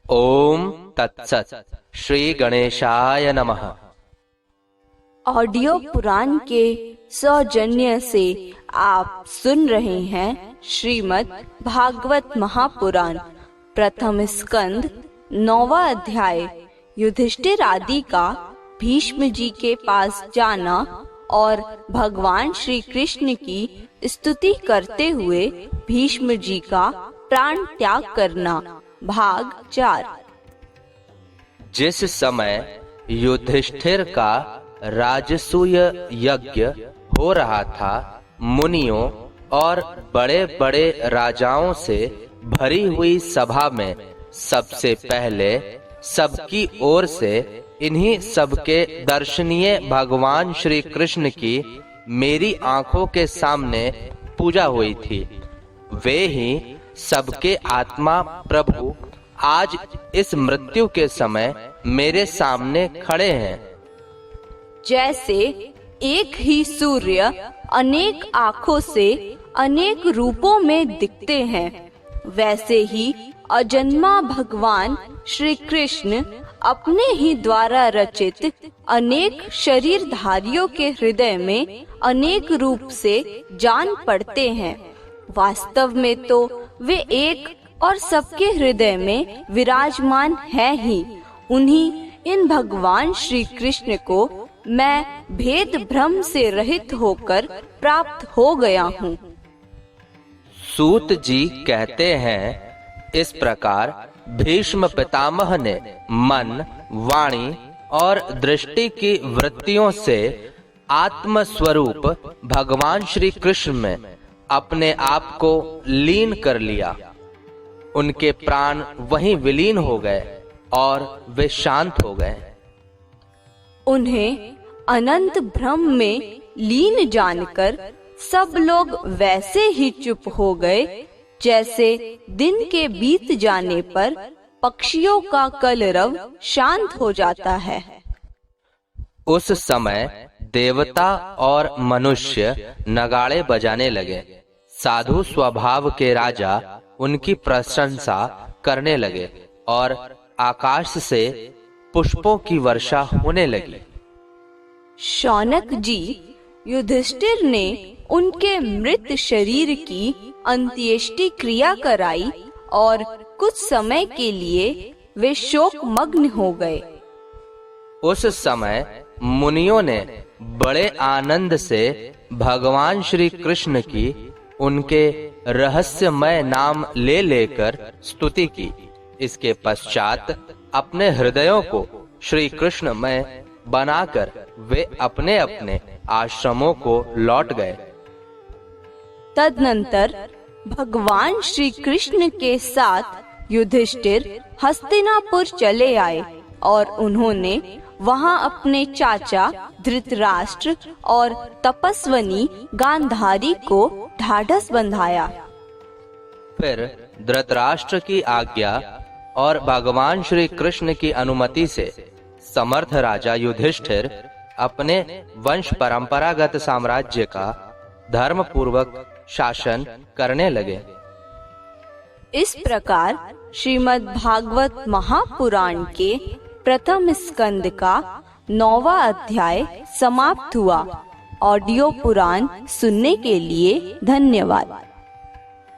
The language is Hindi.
ओम तत्सत। श्री गणेशाय नमः। ऑडियो पुराण के सौजन्य से आप सुन रहे हैं श्रीमद् भागवत महापुराण प्रथम स्कंद 9वां अध्याय युधिष्ठिर आदि का भीष्म जी के पास जाना और भगवान श्री कृष्ण की स्तुति करते हुए भीष्म जी का प्राण त्याग करना। भाग 4। जिस समय युधिष्ठिर का राजसूय यज्ञ हो रहा था, मुनियों और बड़े बड़े राजाओं से भरी हुई सभा में सबसे पहले सबकी ओर से इन्हीं सबके दर्शनीय भगवान श्री कृष्ण की मेरी आंखों के सामने पूजा हुई थी। वे ही सबके आत्मा प्रभु आज इस मृत्यु के समय मेरे सामने खड़े हैं। जैसे एक ही सूर्य अनेक आँखों से अनेक रूपों में दिखते हैं, वैसे ही अजन्मा भगवान श्री कृष्ण अपने ही द्वारा रचित अनेक शरीरधारियों के हृदय में अनेक रूप से जान पड़ते हैं। वास्तव में तो वे एक और सबके हृदय में विराजमान है ही। उन्हीं इन भगवान श्री कृष्ण को मैं भेद भ्रम से रहित होकर प्राप्त हो गया हूँ। सूत जी कहते हैं, इस प्रकार भीष्म पितामह ने मन, वाणी और दृष्टि की वृत्तियों से आत्म स्वरूप भगवान श्री कृष्ण में अपने आप को लीन कर लिया। उनके प्राण वहीं विलीन हो गए और वे शांत हो गए। उन्हें अनंत भ्रम में लीन जानकर सब लोग वैसे ही चुप हो गए, जैसे दिन के बीत जाने पर पक्षियों का कलरव शांत हो जाता है। उस समय देवता और मनुष्य नगाड़े बजाने लगे। साधु स्वभाव के राजा उनकी प्रशंसा करने लगे और आकाश से पुष्पों की वर्षा होने लगी। शौनक जी, युधिष्ठिर ने उनके मृत शरीर की अंत्येष्टि क्रिया कराई और कुछ समय के लिए वे शोक मग्न हो गए। उस समय मुनियों ने बड़े आनंद से भगवान श्री कृष्ण की उनके रहस्यमय नाम ले लेकर स्तुति की। इसके पश्चात अपने हृदयों को श्री कृष्णमय बनाकर वे अपने अपने आश्रमों को लौट गए। तदनंतर भगवान श्री कृष्ण के साथ युधिष्ठिर हस्तिनापुर चले आए और उन्होंने वहां अपने चाचा धृतराष्ट्र और तपस्वनी गांधारी को ढाढ़स बंधाया। फिर धृतराष्ट्र की आज्ञा और भगवान श्री कृष्ण की अनुमति से समर्थ राजा युधिष्ठिर अपने वंश परंपरागत साम्राज्य का धर्म पूर्वक शासन करने लगे। इस प्रकार श्रीमद् भागवत महापुराण के प्रथम स्कंद का 9वां अध्याय समाप्त हुआ। ऑडियो पुराण सुनने के लिए धन्यवाद।